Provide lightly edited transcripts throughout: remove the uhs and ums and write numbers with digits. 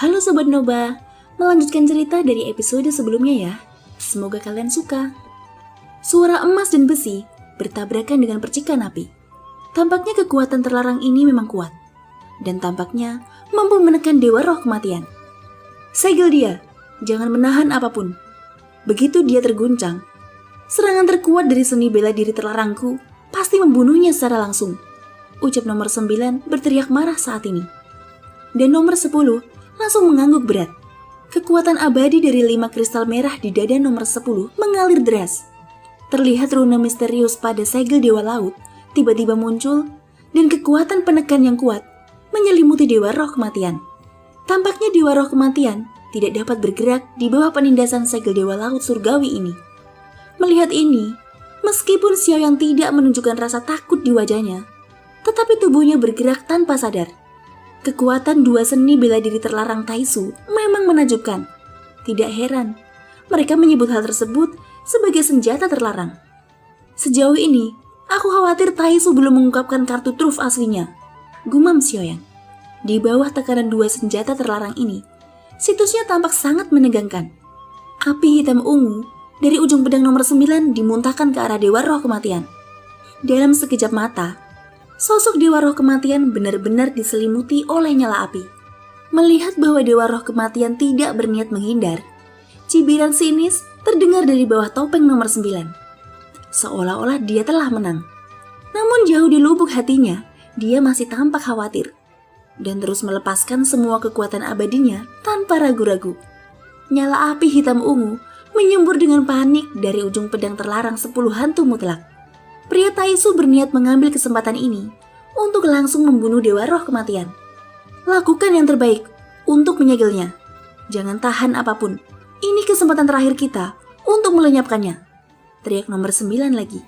Halo Sobat Noba, melanjutkan cerita dari episode sebelumnya ya. Semoga kalian suka. Suara emas dan besi bertabrakan dengan percikan api. Tampaknya kekuatan terlarang ini memang kuat. Dan tampaknya mampu menekan Dewa Roh Kematian. Segel dia, jangan menahan apapun. Begitu dia terguncang, serangan terkuat dari seni bela diri terlarangku pasti membunuhnya secara langsung. Ucap nomor 9 berteriak marah saat ini. Dan nomor 10 langsung mengangguk berat. Kekuatan abadi dari 5 kristal merah di dada nomor 10 mengalir deras. Terlihat runa misterius pada segel Dewa Laut tiba-tiba muncul dan kekuatan penekan yang kuat menyelimuti Dewa Roh Kematian. Tampaknya Dewa Roh Kematian tidak dapat bergerak di bawah penindasan segel Dewa Laut surgawi ini. Melihat ini, meskipun Xiaoyan tidak menunjukkan rasa takut di wajahnya, tetapi tubuhnya bergerak tanpa sadar. Kekuatan dua seni bela diri terlarang Taisu memang menakjubkan. Tidak heran, mereka menyebut hal tersebut sebagai senjata terlarang. Sejauh ini, aku khawatir Taisu belum mengungkapkan kartu truf aslinya. Gumam Xiaoyan. Di bawah tekanan dua senjata terlarang ini, situsnya tampak sangat menegangkan. Api hitam ungu dari ujung pedang nomor 9 dimuntahkan ke arah Dewa Roh Kematian. Dalam sekejap mata, sosok Dewa Roh Kematian benar-benar diselimuti oleh nyala api. Melihat bahwa Dewa Roh Kematian tidak berniat menghindar, cibiran sinis terdengar dari bawah topeng nomor 9. Seolah-olah dia telah menang. Namun jauh di lubuk hatinya, dia masih tampak khawatir. Dan terus melepaskan semua kekuatan abadinya tanpa ragu-ragu. Nyala api hitam ungu menyembur dengan panik dari ujung pedang terlarang 10 hantu mutlak. Pria Taisu berniat mengambil kesempatan ini untuk langsung membunuh Dewa Roh Kematian. Lakukan yang terbaik untuk menyegelnya. Jangan tahan apapun. Ini kesempatan terakhir kita untuk melenyapkannya. Teriak nomor 9 lagi.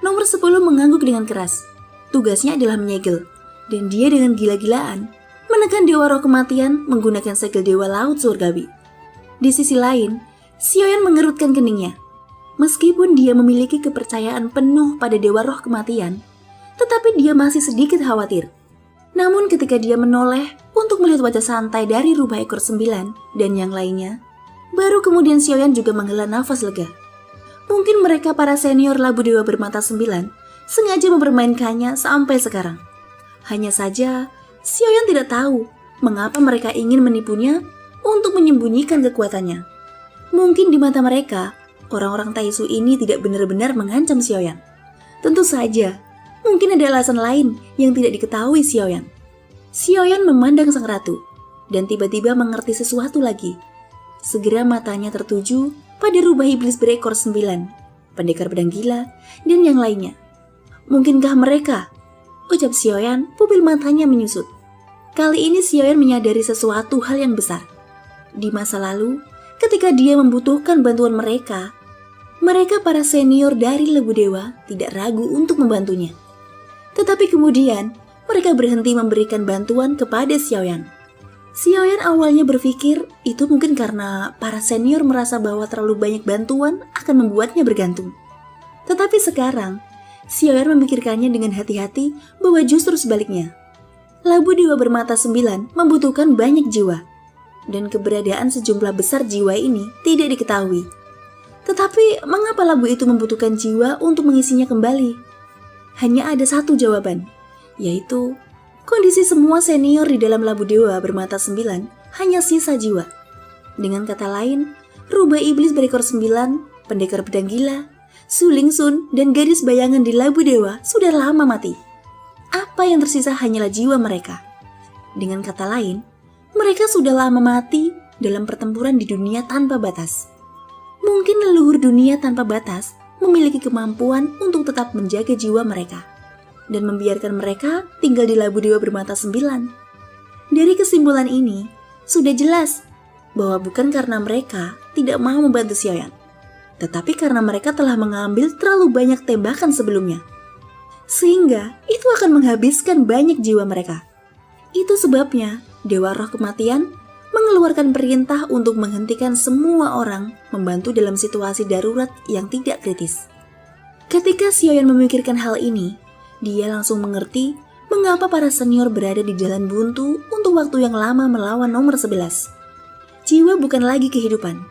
Nomor 10 mengangguk dengan keras. Tugasnya adalah menyegel. Dan dia dengan gila-gilaan menekan Dewa Roh Kematian menggunakan segel Dewa Laut Surgawi. Di sisi lain, Xiaoyan mengerutkan keningnya. Meskipun dia memiliki kepercayaan penuh pada Dewa Roh Kematian, tetapi dia masih sedikit khawatir. Namun ketika dia menoleh untuk melihat wajah santai dari rubah ekor 9 dan yang lainnya, baru kemudian Xiaoyan juga menghela nafas lega. Mungkin mereka para senior Labu Dewa Bermata 9 sengaja mempermainkannya sampai sekarang. Hanya saja, Xiaoyan tidak tahu mengapa mereka ingin menipunya untuk menyembunyikan kekuatannya. Mungkin di mata mereka, orang-orang Taisu ini tidak benar-benar mengancam Xiaoyan. Tentu saja, mungkin ada alasan lain yang tidak diketahui Xiaoyan. Xiaoyan memandang sang ratu, dan tiba-tiba mengerti sesuatu lagi. Segera matanya tertuju pada rubah iblis berekor 9, pendekar pedang gila, dan yang lainnya. Mungkinkah mereka? Ucap Xiaoyan, pupil matanya menyusut. Kali ini Xiaoyan menyadari sesuatu hal yang besar. Di masa lalu, ketika dia membutuhkan bantuan mereka para senior dari Labu Dewa tidak ragu untuk membantunya. Tetapi kemudian, mereka berhenti memberikan bantuan kepada Xiaoyan. Xiaoyan awalnya berpikir itu mungkin karena para senior merasa bahwa terlalu banyak bantuan akan membuatnya bergantung. Tetapi sekarang, Xiaoyan memikirkannya dengan hati-hati bahwa justru sebaliknya. Labu Dewa Bermata 9 membutuhkan banyak jiwa, dan keberadaan sejumlah besar jiwa ini tidak diketahui. Tetapi mengapa labu itu membutuhkan jiwa untuk mengisinya kembali? Hanya ada satu jawaban, yaitu kondisi semua senior di dalam Labu Dewa Bermata 9 hanya sisa jiwa. Dengan kata lain, rubah iblis berekor 9, pendekar pedang gila, Su Lingsun, dan gadis bayangan di Labu Dewa sudah lama mati. Apa yang tersisa hanyalah jiwa mereka. Dengan kata lain, mereka sudah lama mati dalam pertempuran di dunia tanpa batas. Mungkin leluhur dunia tanpa batas memiliki kemampuan untuk tetap menjaga jiwa mereka dan membiarkan mereka tinggal di Labu Dewa Bermata 9. Dari kesimpulan ini, sudah jelas bahwa bukan karena mereka tidak mau membantu Xiaoyan, tetapi karena mereka telah mengambil terlalu banyak tembakan sebelumnya. Sehingga itu akan menghabiskan banyak jiwa mereka. Itu sebabnya Dewa Roh Kematian mengeluarkan perintah untuk menghentikan semua orang membantu dalam situasi darurat yang tidak kritis. Ketika Xiaoyan memikirkan hal ini, dia langsung mengerti mengapa para senior berada di jalan buntu untuk butuh waktu yang lama melawan nomor 11. Jiwa bukan lagi kehidupan.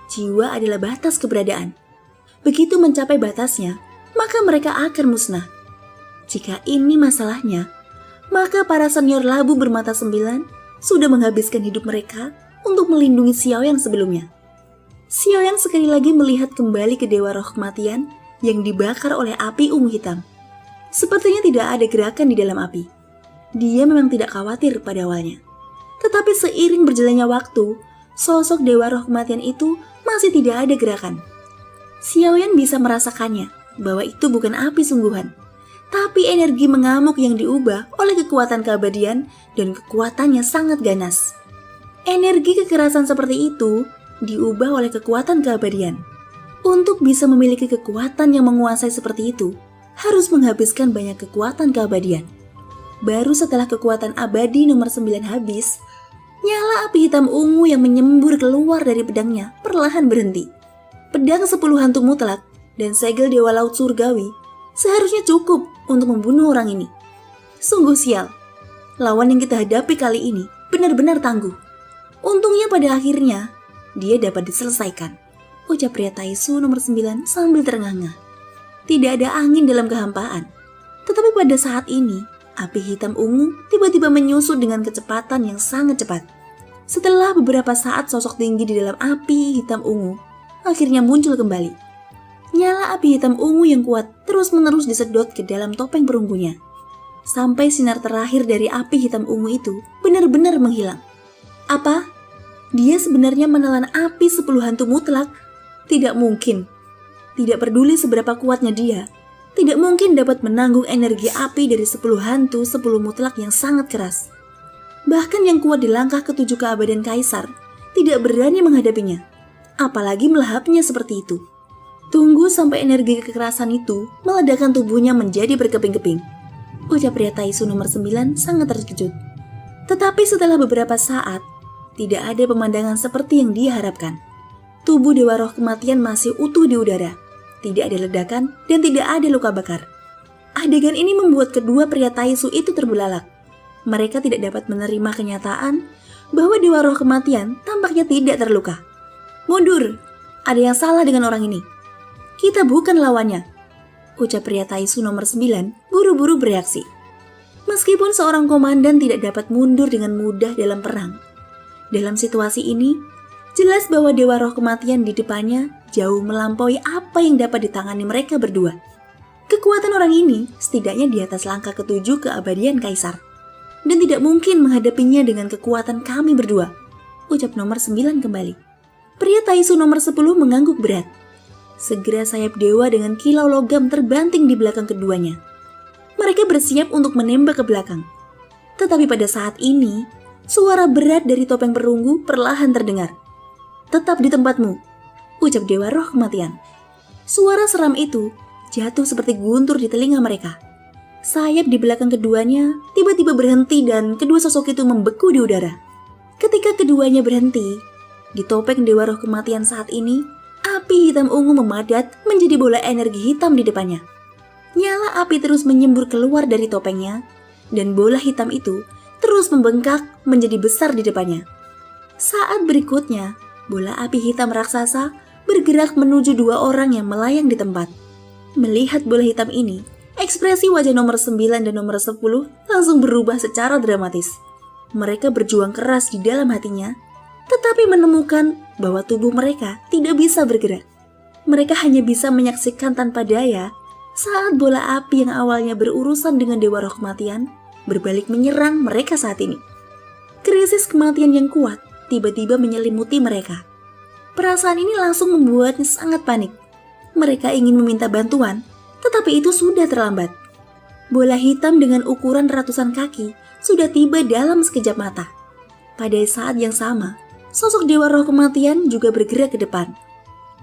Jiwa adalah batas keberadaan. Begitu mencapai batasnya, maka mereka akan musnah. Jika ini masalahnya, maka para senior labu bermata 9 sudah menghabiskan hidup mereka untuk melindungi Xiaoyan sebelumnya. Xiaoyan sekali lagi melihat kembali ke Dewa Roh Kematian yang dibakar oleh api ungu hitam. Sepertinya tidak ada gerakan di dalam api. Dia memang tidak khawatir pada awalnya. Tetapi seiring berjalannya waktu, sosok Dewa Roh Kematian itu masih tidak ada gerakan. Xiaoyan bisa merasakannya bahwa itu bukan api sungguhan, tapi energi mengamuk yang diubah oleh kekuatan keabadian dan kekuatannya sangat ganas. Energi kekerasan seperti itu diubah oleh kekuatan keabadian. Untuk bisa memiliki kekuatan yang menguasai seperti itu, harus menghabiskan banyak kekuatan keabadian. Baru setelah kekuatan abadi nomor 9 habis, nyala api hitam ungu yang menyembur keluar dari pedangnya perlahan berhenti. Pedang 10 hantu mutlak dan segel Dewa Laut Surgawi seharusnya cukup untuk membunuh orang ini. Sungguh sial, lawan yang kita hadapi kali ini benar-benar tangguh. Untungnya pada akhirnya, dia dapat diselesaikan, ucap pria Taisu nomor 9 sambil terengah-engah. Tidak ada angin dalam kehampaan, tetapi pada saat ini, api hitam ungu tiba-tiba menyusut dengan kecepatan yang sangat cepat. Setelah beberapa saat sosok tinggi di dalam api hitam ungu akhirnya muncul kembali. Nyala api hitam ungu yang kuat terus-menerus disedot ke dalam topeng perunggunya, sampai sinar terakhir dari api hitam ungu itu benar-benar menghilang. Apa? Dia sebenarnya menelan api 10 hantu mutlak? Tidak mungkin. Tidak peduli seberapa kuatnya dia, tidak mungkin dapat menanggung energi api dari 10 hantu 10 mutlak yang sangat keras. Bahkan yang kuat di langkah ke-7 keabadian Kaisar tidak berani menghadapinya, apalagi melahapnya seperti itu. Tunggu sampai energi kekerasan itu meledakkan tubuhnya menjadi berkeping-keping, ucap pria Taisu nomor 9 sangat terkejut. Tetapi setelah beberapa saat, tidak ada pemandangan seperti yang dia harapkan. Tubuh Dewa Roh Kematian masih utuh di udara. Tidak ada ledakan dan tidak ada luka bakar. Adegan ini membuat kedua pria Taisu itu terbelalak. Mereka tidak dapat menerima kenyataan bahwa Dewa Roh Kematian tampaknya tidak terluka. Mundur, ada yang salah dengan orang ini. Kita bukan lawannya, ucap pria Taisu nomor 9 buru-buru bereaksi. Meskipun seorang komandan tidak dapat mundur dengan mudah dalam perang, dalam situasi ini, jelas bahwa Dewa Roh Kematian di depannya jauh melampaui apa yang dapat ditangani mereka berdua. Kekuatan orang ini setidaknya di atas langkah ke-7 keabadian Kaisar, dan tidak mungkin menghadapinya dengan kekuatan kami berdua, ucap nomor 9 kembali. Pria Taisu nomor 10 mengangguk berat. Segera sayap dewa dengan kilau logam terbanting di belakang keduanya. Mereka bersiap untuk menembak ke belakang. Tetapi pada saat ini, suara berat dari topeng perunggu perlahan terdengar. Tetap di tempatmu, ucap Dewa Roh Kematian. Suara seram itu jatuh seperti guntur di telinga mereka. Sayap di belakang keduanya tiba-tiba berhenti dan kedua sosok itu membeku di udara. Ketika keduanya berhenti, di topeng Dewa Roh Kematian saat ini, api hitam ungu memadat menjadi bola energi hitam di depannya. Nyala api terus menyembur keluar dari topengnya, dan bola hitam itu terus membengkak menjadi besar di depannya. Saat berikutnya, bola api hitam raksasa bergerak menuju dua orang yang melayang di tempat. Melihat bola hitam ini, ekspresi wajah nomor 9 dan nomor 10 langsung berubah secara dramatis. Mereka berjuang keras di dalam hatinya, tetapi menemukan bahwa tubuh mereka tidak bisa bergerak. Mereka hanya bisa menyaksikan tanpa daya saat bola api yang awalnya berurusan dengan Dewa Roh Kematian berbalik menyerang mereka saat ini. Krisis kematian yang kuat tiba-tiba menyelimuti mereka. Perasaan ini langsung membuatnya sangat panik. Mereka ingin meminta bantuan, tetapi itu sudah terlambat. Bola hitam dengan ukuran ratusan kaki sudah tiba dalam sekejap mata. Pada saat yang sama, sosok Dewa Roh Kematian juga bergerak ke depan,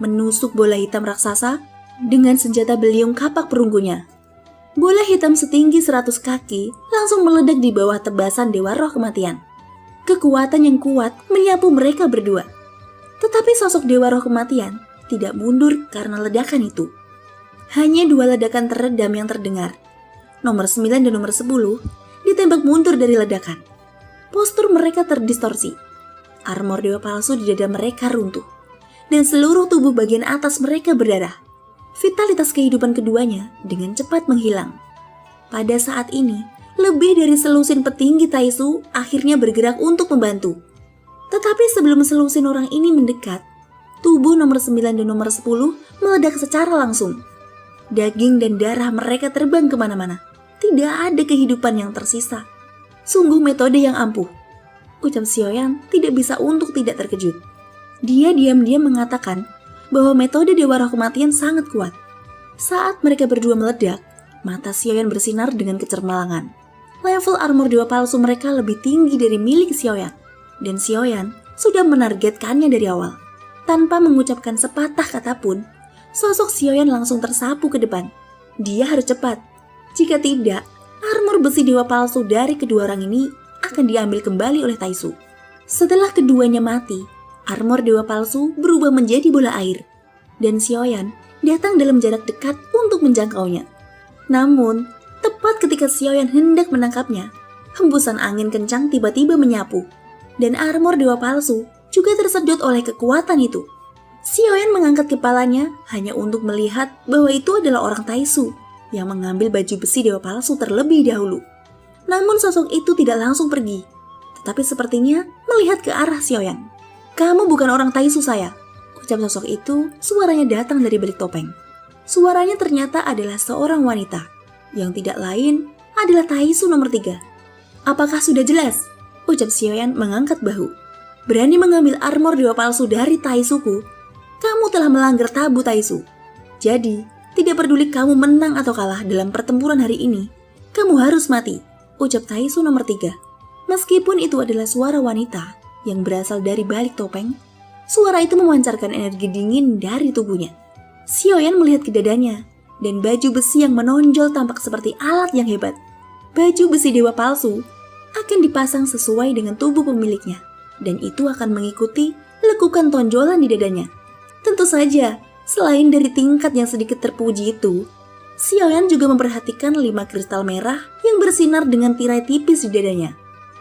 menusuk bola hitam raksasa dengan senjata beliung kapak perunggunya. Bola hitam setinggi 100 kaki langsung meledak di bawah tebasan Dewa Roh Kematian. Kekuatan yang kuat menyapu mereka berdua. Tetapi sosok Dewa Roh Kematian tidak mundur karena ledakan itu. Hanya dua ledakan teredam yang terdengar. Nomor 9 dan nomor 10 ditembak mundur dari ledakan. Postur mereka terdistorsi. Armor dewa palsu di dada mereka runtuh. Dan seluruh tubuh bagian atas mereka berdarah. Vitalitas kehidupan keduanya dengan cepat menghilang. Pada saat ini, lebih dari selusin petinggi Taisu akhirnya bergerak untuk membantu. Tetapi sebelum selusin orang ini mendekat, tubuh nomor 9 dan nomor 10 meledak secara langsung. Daging dan darah mereka terbang kemana-mana. Tidak ada kehidupan yang tersisa. Sungguh metode yang ampuh. Ucap Xiaoyan tidak bisa untuk tidak terkejut. Dia diam-diam mengatakan bahwa metode Dewa Roh Kematian sangat kuat. Saat mereka berdua meledak, mata Xiaoyan bersinar dengan kecermelangan. Level armor dewa palsu mereka lebih tinggi dari milik Xiaoyan. Dan Xiaoyan sudah menargetkannya dari awal. Tanpa mengucapkan sepatah kata pun, sosok Xiaoyan langsung tersapu ke depan. Dia harus cepat. Jika tidak, armor besi dewa palsu dari kedua orang ini akan diambil kembali oleh Taisu. Setelah keduanya mati, armor dewa palsu berubah menjadi bola air. Dan Xiaoyan datang dalam jarak dekat untuk menjangkaunya. Namun, tepat ketika Xiaoyan hendak menangkapnya, hembusan angin kencang tiba-tiba menyapu. Dan armor dewa palsu juga tersedot oleh kekuatan itu. Xiaoyan mengangkat kepalanya hanya untuk melihat bahwa itu adalah orang Taisu yang mengambil baju besi dewa palsu terlebih dahulu. Namun sosok itu tidak langsung pergi, tetapi sepertinya melihat ke arah Xiaoyan. "Kamu bukan orang Taisu saya," ucap sosok itu, suaranya datang dari balik topeng. Suaranya ternyata adalah seorang wanita, yang tidak lain adalah Taisu nomor 3. "Apakah sudah jelas?" ucap Xiaoyan mengangkat bahu. "Berani mengambil armor dewa palsu dari Taisuku, kamu telah melanggar tabu Taisu. Jadi, tidak peduli kamu menang atau kalah dalam pertempuran hari ini, kamu harus mati," ucap Taisu nomor 3. Meskipun itu adalah suara wanita yang berasal dari balik topeng, suara itu memancarkan energi dingin dari tubuhnya. Xiaoyan melihat ke dadanya, dan baju besi yang menonjol tampak seperti alat yang hebat. Baju besi dewa palsu akan dipasang sesuai dengan tubuh pemiliknya, dan itu akan mengikuti lekukan tonjolan di dadanya. Tentu saja, selain dari tingkat yang sedikit terpuji itu, Xiaoyan juga memperhatikan 5 kristal merah yang bersinar dengan tirai tipis di dadanya.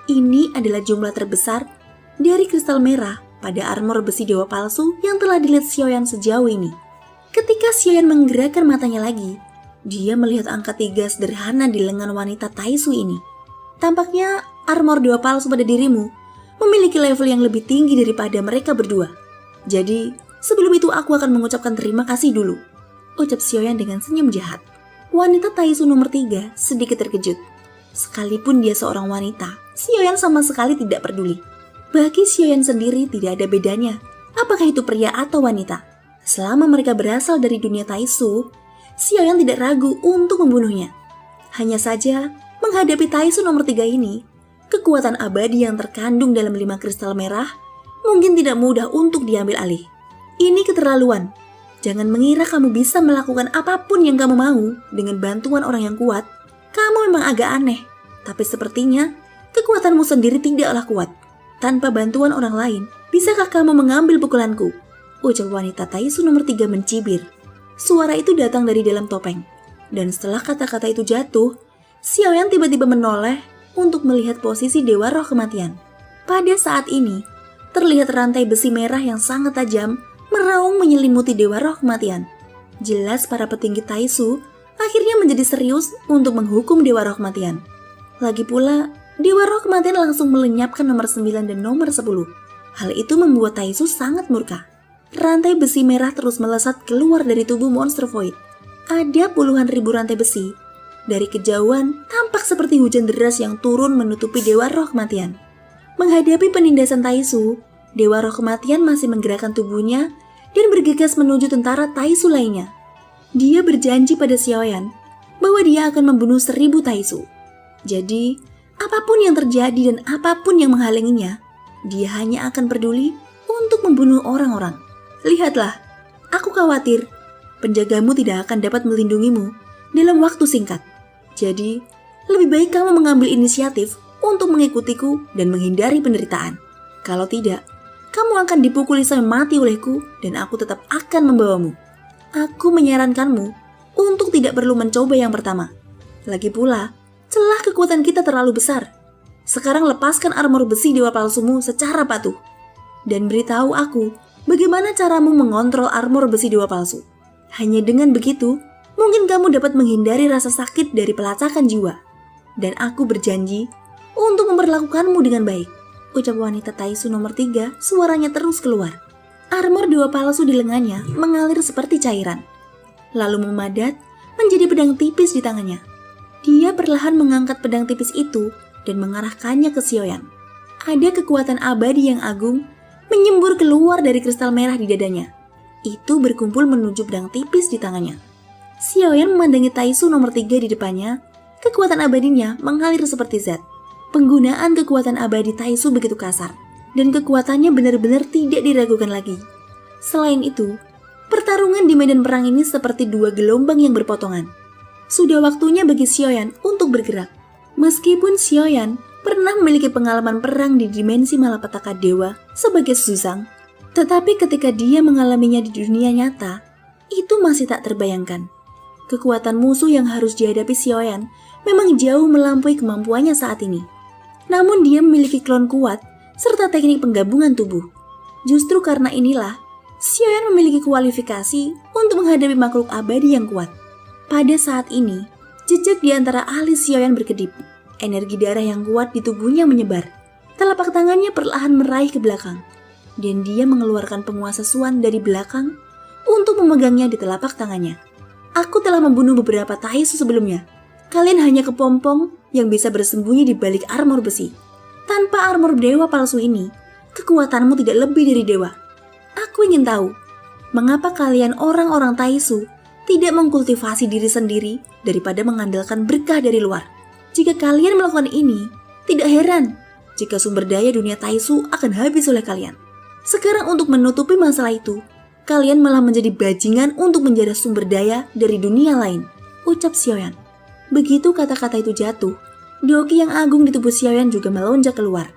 Ini adalah jumlah terbesar dari kristal merah pada armor besi dewa palsu yang telah dilihat Xiaoyan sejauh ini. Ketika Xiaoyan menggerakkan matanya lagi, dia melihat angka 3 sederhana di lengan wanita Taisu ini. Tampaknya armor dewa palsu pada dirimu memiliki level yang lebih tinggi daripada mereka berdua. Jadi, sebelum itu aku akan mengucapkan terima kasih dulu, ucap Xiaoyan dengan senyum jahat. Wanita Taisu nomor 3 sedikit terkejut. Sekalipun dia seorang wanita, Xiaoyan sama sekali tidak peduli. Bagi Xiaoyan sendiri tidak ada bedanya, apakah itu pria atau wanita. Selama mereka berasal dari dunia Taisu, Xiaoyan tidak ragu untuk membunuhnya. Hanya saja, menghadapi Taisu nomor 3 ini, kekuatan abadi yang terkandung dalam 5 kristal merah mungkin tidak mudah untuk diambil alih. Ini keterlaluan. Jangan mengira kamu bisa melakukan apapun yang kamu mau dengan bantuan orang yang kuat. Kamu memang agak aneh, tapi sepertinya kekuatanmu sendiri tidaklah kuat. Tanpa bantuan orang lain, bisakah kamu mengambil pukulanku? Ucap wanita Taisu nomor 3 mencibir. Suara itu datang dari dalam topeng. Dan setelah kata-kata itu jatuh, Xiaoyan tiba-tiba menoleh untuk melihat posisi Dewa Roh Kematian. Pada saat ini, terlihat rantai besi merah yang sangat tajam meraung menyelimuti Dewa Roh Kematian. Jelas para petinggi Taisu akhirnya menjadi serius untuk menghukum Dewa Roh Kematian. Lagi pula, Dewa Roh Kematian langsung melenyapkan nomor 9 dan nomor 10. Hal itu membuat Taisu sangat murka. Rantai besi merah terus melesat keluar dari tubuh monster void. Ada puluhan ribu rantai besi. Dari kejauhan, tampak seperti hujan deras yang turun menutupi Dewa Roh Kematian. Menghadapi penindasan Taisu, Dewa Roh Kematian masih menggerakkan tubuhnya dan bergegas menuju tentara Taisu lainnya. Dia berjanji pada Xiaoyan bahwa dia akan membunuh 1000 Taisu. Jadi, apapun yang terjadi dan apapun yang menghalanginya, dia hanya akan peduli untuk membunuh orang-orang. Lihatlah, aku khawatir penjagamu tidak akan dapat melindungimu dalam waktu singkat. Jadi, lebih baik kamu mengambil inisiatif untuk mengikutiku dan menghindari penderitaan. Kalau tidak, kamu akan dipukuli sampai mati olehku dan aku tetap akan membawamu. Aku menyarankanmu untuk tidak perlu mencoba yang pertama. Lagi pula, celah kekuatan kita terlalu besar. Sekarang lepaskan armor besi dewa palsumu secara patuh. Dan beritahu aku, bagaimana caramu mengontrol armor besi dewa palsu. Hanya dengan begitu, mungkin kamu dapat menghindari rasa sakit dari pelacakan jiwa. Dan aku berjanji untuk memperlakukanmu dengan baik. Ucap wanita Taisu nomor 3, suaranya terus keluar. Armor dewa palsu di lengannya mengalir seperti cairan, lalu memadat menjadi pedang tipis di tangannya. Dia perlahan mengangkat pedang tipis itu dan mengarahkannya ke Xiaoyan. Ada kekuatan abadi yang agung menyembur keluar dari kristal merah di dadanya. Itu berkumpul menuju pedang tipis di tangannya. Xiaoyan memandangi Taisu nomor 3 di depannya. Kekuatan abadinya mengalir seperti zat. Penggunaan kekuatan abadi Taisu begitu kasar, dan kekuatannya benar-benar tidak diragukan lagi. Selain itu, pertarungan di medan perang ini seperti dua gelombang yang berpotongan. Sudah waktunya bagi Xiaoyan untuk bergerak. Meskipun Xiaoyan pernah memiliki pengalaman perang di dimensi malapetaka dewa sebagai Zuzang, tetapi ketika dia mengalaminya di dunia nyata, itu masih tak terbayangkan. Kekuatan musuh yang harus dihadapi Xiaoyan memang jauh melampaui kemampuannya saat ini. Namun dia memiliki klon kuat serta teknik penggabungan tubuh. Justru karena inilah, Xiaoyan memiliki kualifikasi untuk menghadapi makhluk abadi yang kuat. Pada saat ini, jejak di antara alis Xiaoyan berkedip. Energi darah yang kuat di tubuhnya menyebar. Telapak tangannya perlahan meraih ke belakang. Dan dia mengeluarkan penguasa Suan dari belakang untuk memegangnya di telapak tangannya. Aku telah membunuh beberapa Taisu sebelumnya. Kalian hanya kepompong yang bisa bersembunyi di balik armor besi. Tanpa armor dewa palsu ini, kekuatanmu tidak lebih dari dewa. Aku ingin tahu, mengapa kalian orang-orang Taisu tidak mengkultivasi diri sendiri daripada mengandalkan berkah dari luar. Jika kalian melakukan ini, tidak heran jika sumber daya dunia Taisu akan habis oleh kalian. Sekarang untuk menutupi masalah itu, kalian malah menjadi bajingan untuk menjadi sumber daya dari dunia lain, ucap Xiaoyan. Begitu kata-kata itu jatuh, Doki yang agung di tubuh Xiaoyan juga melonjak keluar.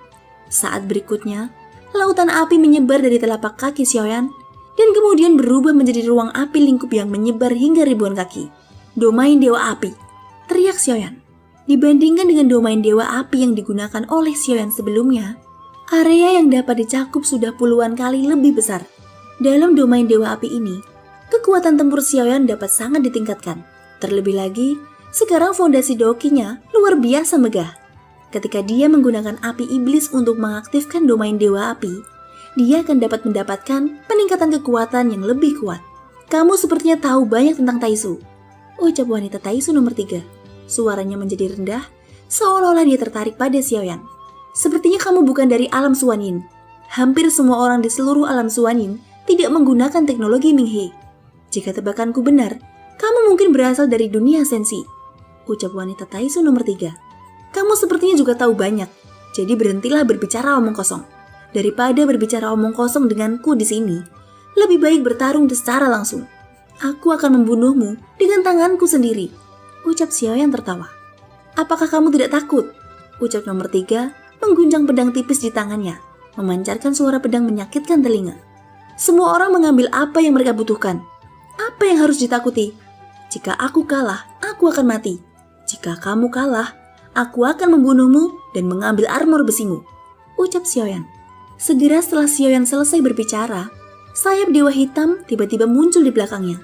Saat berikutnya, lautan api menyebar dari telapak kaki Xiaoyan dan kemudian berubah menjadi ruang api lingkup yang menyebar hingga ribuan kaki. Domain Dewa Api, teriak Xiaoyan. Dibandingkan dengan domain Dewa Api yang digunakan oleh Xiaoyan sebelumnya, area yang dapat dicakup sudah puluhan kali lebih besar. Dalam domain Dewa Api ini, kekuatan tempur Xiaoyan dapat sangat ditingkatkan. Terlebih lagi, sekarang fondasi dokinya luar biasa megah. Ketika dia menggunakan api iblis untuk mengaktifkan domain Dewa Api, dia akan dapat mendapatkan peningkatan kekuatan yang lebih kuat. Kamu sepertinya tahu banyak tentang Taisu, ucap wanita Taisu nomor 3. Suaranya menjadi rendah, seolah-olah dia tertarik pada Xiaoyan. Sepertinya kamu bukan dari alam Suanin. Hampir semua orang di seluruh alam Suanin tidak menggunakan teknologi Minghe. Jika tebakanku benar, kamu mungkin berasal dari dunia Sensi, ucap wanita Taisu nomor 3. Kamu sepertinya juga tahu banyak, jadi berhentilah berbicara omong kosong. Daripada berbicara omong kosong denganku di sini, lebih baik bertarung secara langsung. Aku akan membunuhmu dengan tanganku sendiri, ucap Xiaoyan tertawa. Apakah kamu tidak takut? Ucap nomor 3 mengguncang pedang tipis di tangannya, memancarkan suara pedang menyakitkan telinga. Semua orang mengambil apa yang mereka butuhkan. Apa yang harus ditakuti? Jika aku kalah, aku akan mati. Jika kamu kalah, aku akan membunuhmu dan mengambil armor besimu, ucap Xiaoyan. Segera setelah Xiaoyan selesai berbicara, sayap dewa hitam tiba-tiba muncul di belakangnya.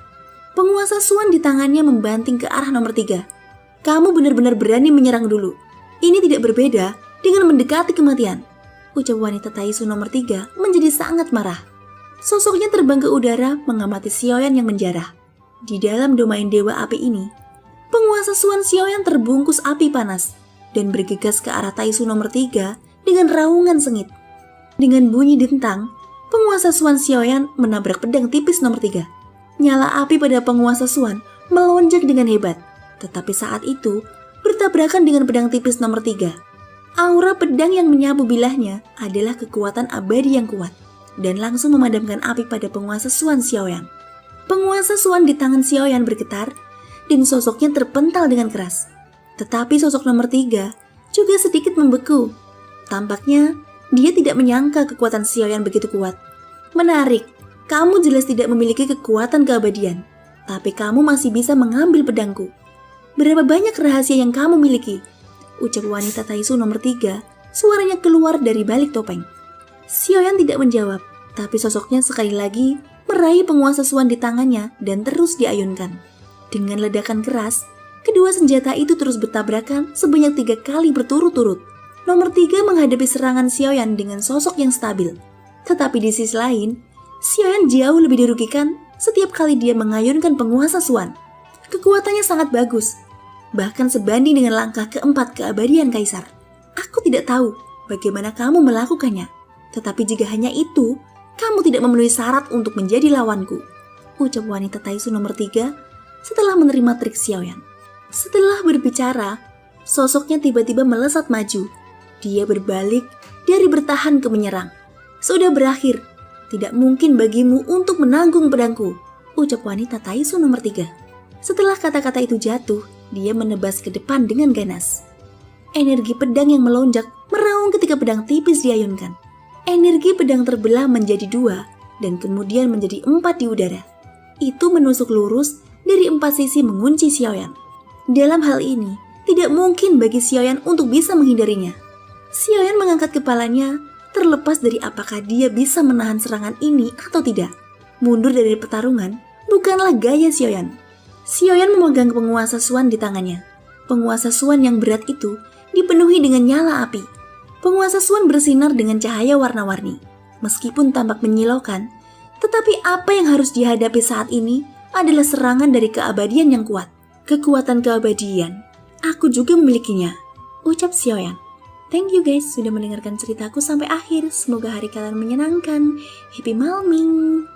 Penguasa Suan di tangannya membanting ke arah nomor 3. Kamu benar-benar berani menyerang dulu. Ini tidak berbeda dengan mendekati kematian, ucap wanita Taisu nomor 3 menjadi sangat marah. Sosoknya terbang ke udara mengamati Xiaoyan yang menjarah. Di dalam domain Dewa Api ini, penguasa Suan Xiaoyan terbungkus api panas dan bergegas ke arah Taisu nomor 3 dengan raungan sengit. Dengan bunyi dentang, penguasa Suan Xiaoyan menabrak pedang tipis nomor 3. Nyala api pada penguasa Suan melonjak dengan hebat, tetapi saat itu bertabrakan dengan pedang tipis nomor 3. Aura pedang yang menyapu bilahnya adalah kekuatan abadi yang kuat dan langsung memadamkan api pada penguasa Suan Xiaoyan. Penguasa Suan di tangan Xiaoyan bergetar dan sosoknya terpental dengan keras. Tetapi sosok nomor 3 juga sedikit membeku. Tampaknya dia tidak menyangka kekuatan Xiaoyan begitu kuat. Menarik, kamu jelas tidak memiliki kekuatan keabadian, tapi kamu masih bisa mengambil pedangku. Berapa banyak rahasia yang kamu miliki? Ucap wanita Taisu nomor 3 Suaranya keluar dari balik topeng. Xiaoyan tidak menjawab, tapi sosoknya sekali lagi meraih penguasa Suan di tangannya dan terus diayunkan. Dengan ledakan keras, kedua senjata itu terus bertabrakan sebanyak 3 kali berturut-turut. Nomor 3 menghadapi serangan Xiaoyan dengan sosok yang stabil. Tetapi di sisi lain, Xiaoyan jauh lebih dirugikan setiap kali dia mengayunkan penguasa Suan. Kekuatannya sangat bagus, bahkan sebanding dengan langkah keempat keabadian Kaisar. Aku tidak tahu bagaimana kamu melakukannya, tetapi jika hanya itu, kamu tidak memenuhi syarat untuk menjadi lawanku, ucap wanita Taisu nomor 3 setelah menerima trik Xiaoyan. Setelah berbicara, sosoknya tiba-tiba melesat maju. Dia berbalik dari bertahan ke menyerang. Sudah berakhir, tidak mungkin bagimu untuk menanggung pedangku, ucap wanita Taisu nomor 3. Setelah kata-kata itu jatuh, dia menebas ke depan dengan ganas. Energi pedang yang melonjak meraung ketika pedang tipis diayunkan. Energi pedang terbelah menjadi 2 dan kemudian menjadi 4 di udara. Itu menusuk lurus dari 4 sisi mengunci Xiaoyan. Dalam hal ini, tidak mungkin bagi Xiaoyan untuk bisa menghindarinya. Xiaoyan mengangkat kepalanya, terlepas dari apakah dia bisa menahan serangan ini atau tidak. Mundur dari pertarungan bukanlah gaya Xiaoyan. Xiaoyan memegang penguasa Suan di tangannya. Penguasa Suan yang berat itu dipenuhi dengan nyala api. Penguasa Suan bersinar dengan cahaya warna-warni. Meskipun tampak menyilaukan, tetapi apa yang harus dihadapi saat ini adalah serangan dari keabadian yang kuat. Kekuatan keabadian, aku juga memilikinya, ucap Xiaoyan. Thank you guys sudah mendengarkan ceritaku sampai akhir. Semoga hari kalian menyenangkan. Happy Malming.